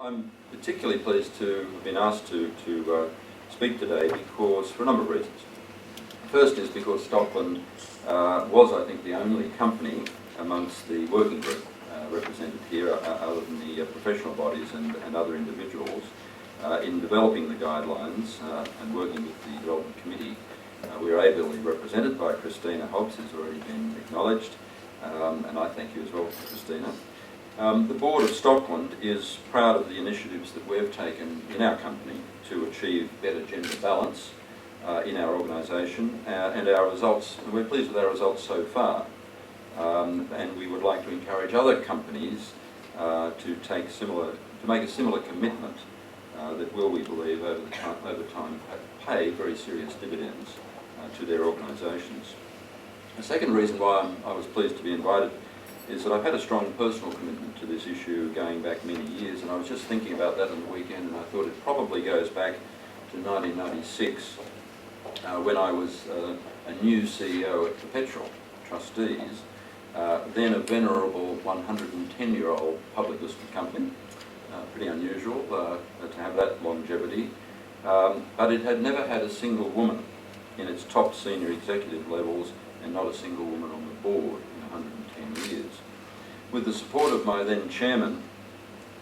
I'm particularly pleased to have been asked to speak today because, for a number of reasons. First is because Stockland was, I think, the only company amongst the working group represented here, other than the professional bodies and other individuals, in developing the guidelines and working with the development committee. We are ably represented by Christina Hobbs, who's already been acknowledged, and I thank you as well, Christina. The board of Stockland is proud of the initiatives that we've taken in our company to achieve better gender balance in our organisation, and our results. We're pleased with our results so far, and we would like to encourage other companies to make a similar commitment that will, we believe, over time pay very serious dividends to their organisations. The second reason why I was pleased to be invited is that I've had a strong personal commitment to this issue going back many years, and I was just thinking about that on the weekend, and I thought it probably goes back to 1996 when I was a new CEO at Perpetual Trustees, then a venerable 110-year-old public listed company, pretty unusual to have that longevity, but it had never had a single woman in its top senior executive levels and not a single woman on the board in 110 years. With the support of my then chairman,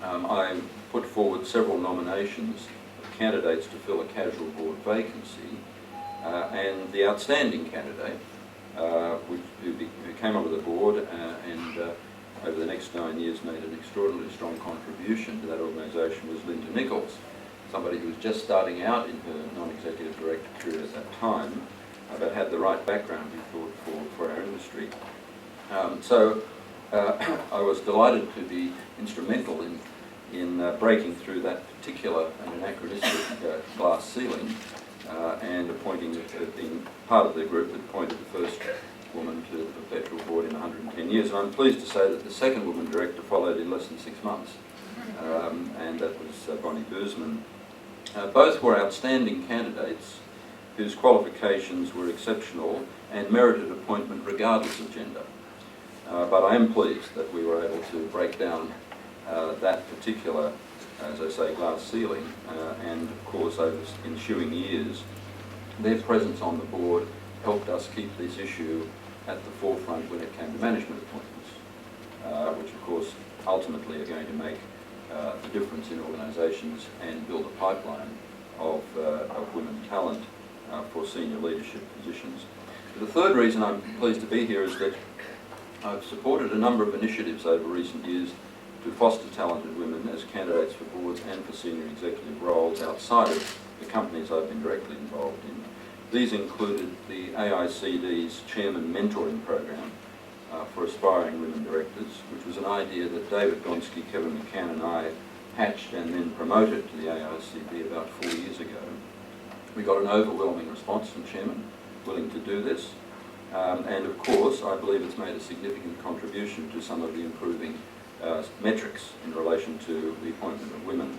I put forward several nominations of candidates to fill a casual board vacancy, and the outstanding candidate who came onto the board and over the next 9 years made an extraordinarily strong contribution to that organisation was Linda Nichols, somebody who was just starting out in her non-executive director career at that time, but had the right background, we thought, for our industry. I was delighted to be instrumental in breaking through that particular and anachronistic glass ceiling and being part of the group that appointed the first woman to the Perpetual board in 110 years. And I'm pleased to say that the second woman director followed in less than 6 months, and that was Bonnie Bursman. Both were outstanding candidates whose qualifications were exceptional and merited appointment regardless of gender. But I am pleased that we were able to break down that particular, as I say, glass ceiling, and of course over ensuing years, their presence on the board helped us keep this issue at the forefront when it came to management appointments, which of course ultimately are going to make the difference in organisations and build a pipeline of women talent for senior leadership positions. The third reason I'm pleased to be here is that I've supported a number of initiatives over recent years to foster talented women as candidates for boards and for senior executive roles outside of the companies I've been directly involved in. These included the AICD's Chairman Mentoring Program for aspiring women directors, which was an idea that David Gonski, Kevin McCann and I hatched and then promoted to the AICD about 4 years ago. We got an overwhelming response from Chairman willing to do this, and of course I believe it's made a significant contribution to some of the improving metrics in relation to the appointment of women.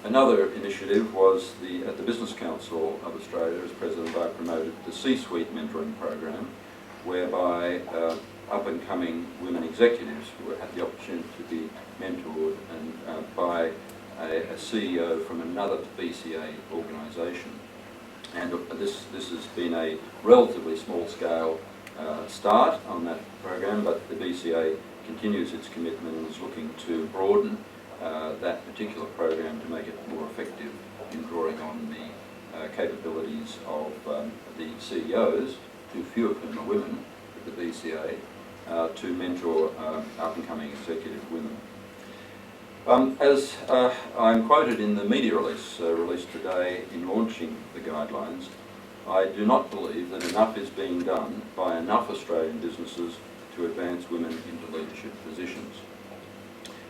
Another initiative was at the Business Council of Australia, as President, I promoted the C-Suite Mentoring Program, whereby up-and-coming women executives who had the opportunity to be mentored by a CEO from another BCA organisation. And this has been a relatively small-scale start on that program, but the BCA continues its commitment and is looking to broaden that particular program to make it more effective in drawing on the capabilities of the CEOs, too few of whom are women at the BCA, to mentor up-and-coming executive women. As I'm quoted in the media release released today in launching the guidelines, I do not believe that enough is being done by enough Australian businesses to advance women into leadership positions.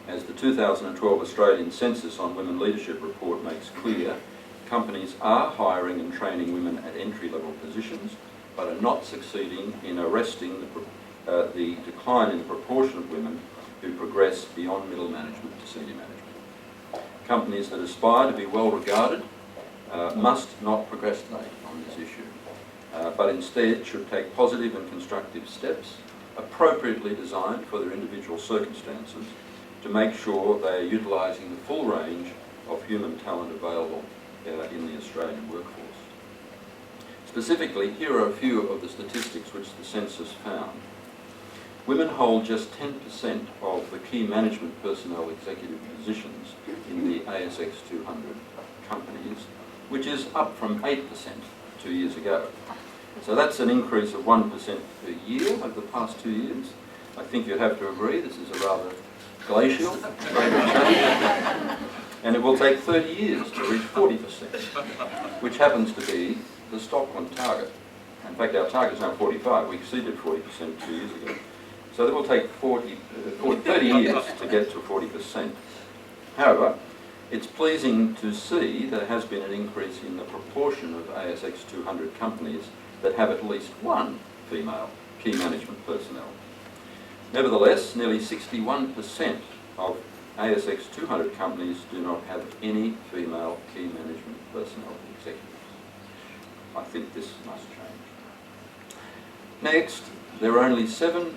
As the 2012 Australian Census on Women Leadership report makes clear, companies are hiring and training women at entry-level positions, but are not succeeding in arresting the decline in the proportion of women who progress beyond middle management to senior management. Companies that aspire to be well regarded must not procrastinate on this issue, but instead should take positive and constructive steps appropriately designed for their individual circumstances to make sure they are utilising the full range of human talent available in the Australian workforce. Specifically, here are a few of the statistics which the census found. Women hold just 10% of the key management personnel executive positions in the ASX 200 companies, which is up from 8% 2 years ago. So that's an increase of 1% per year over the past 2 years. I think you'd have to agree this is a rather glacial rate of change. And it will take 30 years to reach 40%, which happens to be the Stockland target. In fact, our target is now 45. We exceeded 40% 2 years ago. So it will take 30 years to get to 40%. However, it's pleasing to see there has been an increase in the proportion of ASX 200 companies that have at least one female key management personnel. Nevertheless, nearly 61% of ASX 200 companies do not have any female key management personnel executives. I think this must change. Next, there are only 7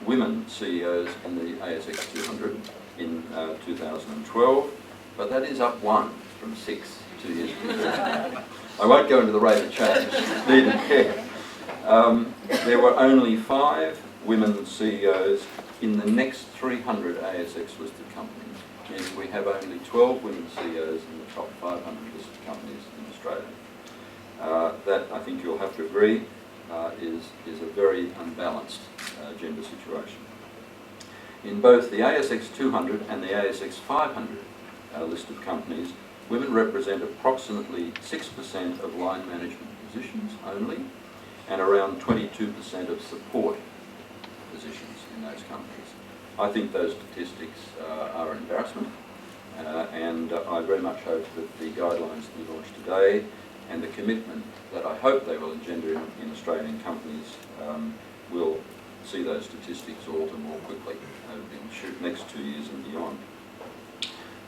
women CEOs in the ASX 200 in 2012, but that is up 1 from 6 2 years ago. I won't go into the rate of change needed here. There were only 5 women CEOs in the next 300 ASX listed companies, meaning we have only 12 women CEOs in the top 500 listed companies in Australia. That, I think you'll have to agree, is a very unbalanced gender situation. In both the ASX 200 and the ASX 500 listed companies, women represent approximately 6% of line management positions only, and around 22% of support positions in those companies. I think those statistics are an embarrassment, and I very much hope that the guidelines that we launched today and the commitment that I hope they will engender in Australian companies will see those statistics alter more quickly over the next 2 years and beyond.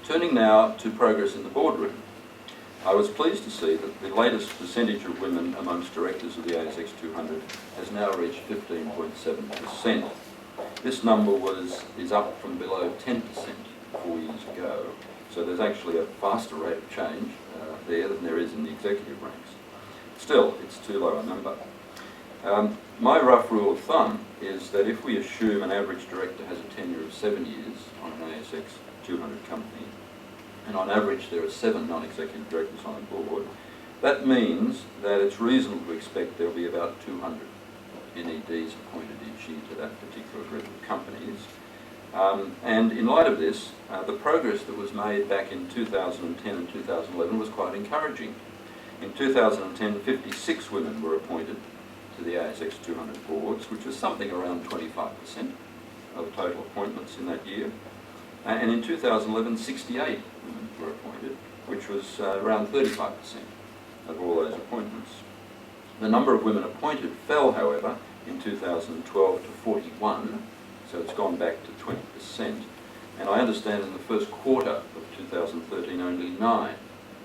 Turning now to progress in the boardroom, I was pleased to see that the latest percentage of women amongst directors of the ASX 200 has now reached 15.7%. This number is up from below 10% 4 years ago, so there's actually a faster rate of change there than there is in the executive ranks. Still, it's too low a number. My rough rule of thumb is that if we assume an average director has a tenure of 7 years on an ASX 200 company, and on average there are 7 non-executive directors on a board, that means that it's reasonable to expect there will be about 200 NEDs appointed each year to that particular group of companies. And in light of this, the progress that was made back in 2010 and 2011 was quite encouraging. In 2010, 56 women were appointed to the ASX 200 boards, which was something around 25% of total appointments in that year. And in 2011, 68 women were appointed, which was around 35% of all those appointments. The number of women appointed fell, however, in 2012 to 41, so it's gone back to 20%. And I understand in the first quarter of 2013, only 9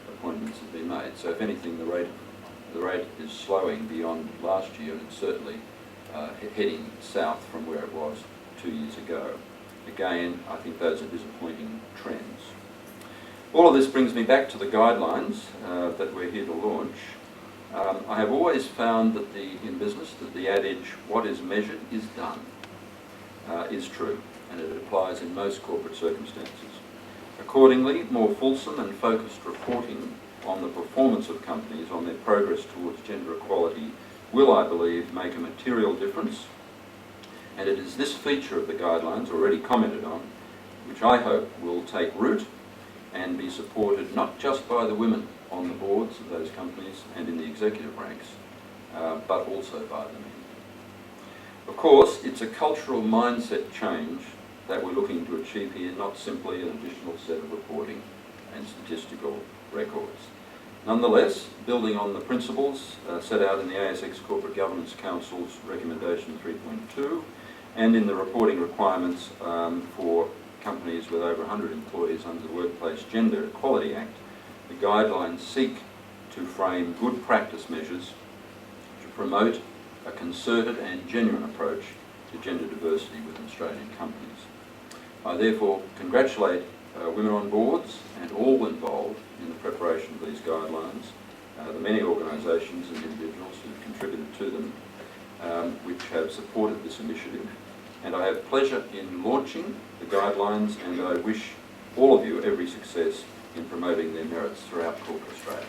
appointments have been made. So if anything, the rate is slowing beyond last year, and it's certainly heading south from where it was 2 years ago. Again, I think those are disappointing trends. All of this brings me back to the guidelines that we're here to launch. I have always found that in business that the adage, what is measured is done, is true, and it applies in most corporate circumstances. Accordingly, more fulsome and focused reporting on the performance of companies on their progress towards gender equality will, I believe, make a material difference. And it is this feature of the guidelines, already commented on, which I hope will take root and be supported not just by the women on the boards of those companies and in the executive ranks, but also by the men. Of course, it's a cultural mindset change that we're looking to achieve here, not simply an additional set of reporting and statistical records. Nonetheless, building on the principles set out in the ASX Corporate Governance Council's Recommendation 3.2 and in the reporting requirements for companies with over 100 employees under the Workplace Gender Equality Act, the guidelines seek to frame good practice measures to promote a concerted and genuine approach to gender diversity within Australian companies. I therefore congratulate women on boards and all involved in the preparation of these guidelines, the many organisations and individuals who have contributed to them, which have supported this initiative. And I have pleasure in launching the guidelines, and I wish all of you every success in promoting their merits throughout corporate Australia.